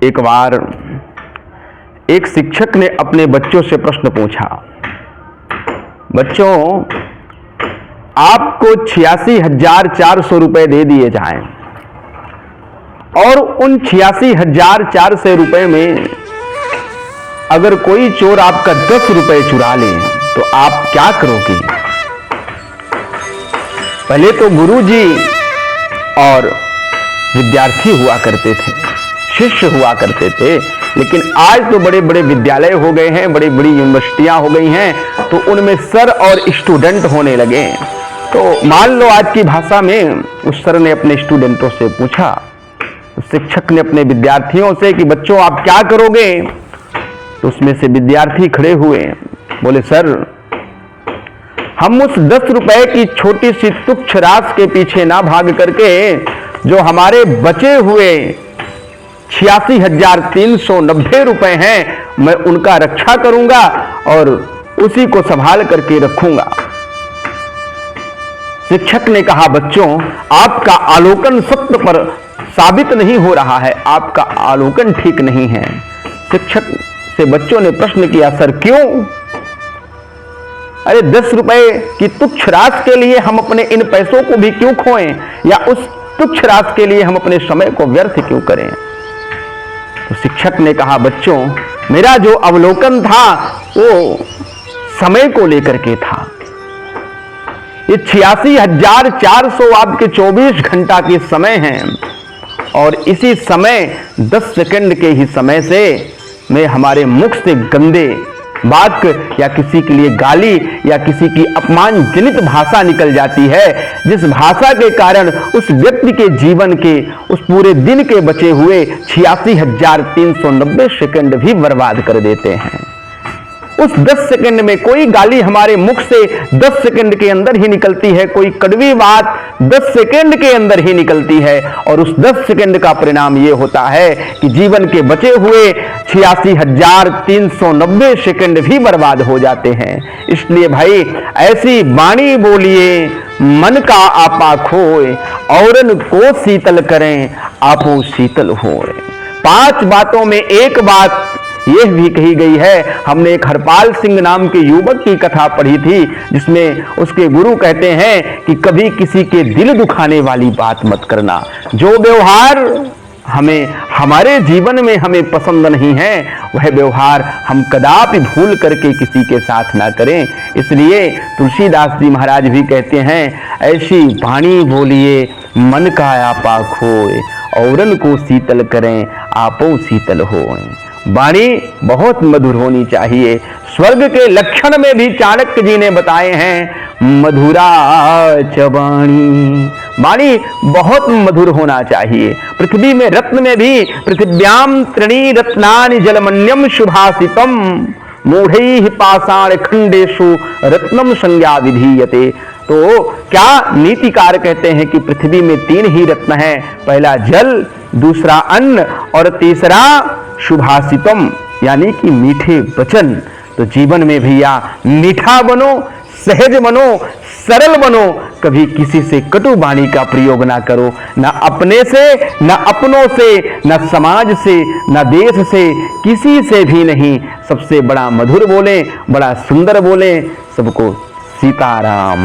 एक बार एक शिक्षक ने अपने बच्चों से प्रश्न पूछा, बच्चों आपको 86,400 रुपए दे दिए जाएं और उन 86,400 रुपए में अगर कोई चोर आपका 10 रुपए चुरा ले तो आप क्या करोगे? पहले तो गुरुजी और विद्यार्थी हुआ करते थे, शिष्य हुआ करते थे, लेकिन आज तो बड़े बड़े विद्यालय हो गए हैं, बड़ी बड़ी यूनिवर्सिटियां हो गई हैं, तो उनमें सर और स्टूडेंट होने लगे। तो मान लो आज की भाषा में उस सर ने अपने स्टूडेंटों से पूछा, शिक्षक ने अपने विद्यार्थियों से कि बच्चों आप क्या करोगे? तो उसमें से विद्यार्थी खड़े हुए, बोले सर हम उस 10 रुपए की छोटी सी तुच्छ राशि के पीछे ना भाग करके जो हमारे बचे हुए 86,390 रुपए हैं, मैं उनका रक्षा करूंगा और उसी को संभाल करके रखूंगा। शिक्षक ने कहा, बच्चों आपका आलोकन सत्य पर साबित नहीं हो रहा है, आपका आलोकन ठीक नहीं है। शिक्षक से बच्चों ने प्रश्न किया, सर क्यों? अरे 10 रुपए की तुच्छ राशि के लिए हम अपने इन पैसों को भी क्यों खोएं, या उस तुच्छ राशि के लिए हम अपने समय को व्यर्थ क्यों करें? तो शिक्षक ने कहा, बच्चों मेरा जो अवलोकन था वो समय को लेकर के था। ये 86,400 आपके 24 घंटा के समय हैं और इसी समय 10 सेकंड के ही समय से मैं हमारे मुख से गंदे वाक्य या किसी के लिए गाली या किसी की अपमानजनित भाषा निकल जाती है, जिस भाषा के कारण उस व्यक्ति के जीवन के उस पूरे दिन के बचे हुए 86,390 सेकंड भी बर्बाद कर देते हैं। उस 10 सेकंड में कोई गाली हमारे मुख से 10 सेकंड के अंदर ही निकलती है, कोई कड़वी बात 10 सेकंड के अंदर ही निकलती है और उस 10 सेकंड का परिणाम ये होता है कि जीवन के बचे हुए 86,390 सेकंड भी बर्बाद हो जाते हैं। इसलिए भाई ऐसी वाणी बोलिए मन का आपा खोए, औरन को शीतल करें आपो शीतल होए। 5 बातों में एक बात यह भी कही गई है। हमने एक हरपाल सिंह नाम के युवक की कथा पढ़ी थी, जिसमें उसके गुरु कहते हैं कि कभी किसी के दिल दुखाने वाली बात मत करना। जो व्यवहार हमारे जीवन में हमें पसंद नहीं है, वह व्यवहार हम कदापि भूल करके किसी के साथ ना करें। इसलिए तुलसीदास जी महाराज भी कहते हैं, ऐसी वाणी बोलिए मन का आपा खोए, औरन को शीतल करें आपो शीतल होए। वाणी बहुत मधुर होनी चाहिए। स्वर्ग के लक्षण में भी चाणक्य जी ने बताए हैं, मधुरा च वाणी, वाणी बहुत मधुर होना चाहिए। पृथ्वी में रत्न में भी पृथिव्याम त्रीणि रत्नानि जलमन्यम शुभासितम मूढ़ैः पाषाण खंडेषु रत्नम संज्ञा विधीयते। तो क्या नीतिकार कहते हैं कि पृथ्वी में 3 ही रत्न हैं, पहला जल, दूसरा अन्न और तीसरा शुभासितम यानी कि मीठे वचन। तो जीवन में भैया मीठा बनो, सहज बनो, सरल बनो, कभी किसी से कटु वाणी का प्रयोग ना करो, ना अपने से, ना अपनों से, ना समाज से, ना देश से, किसी से भी नहीं। सबसे बड़ा मधुर बोलें, बड़ा सुंदर बोलें। सबको सीताराम।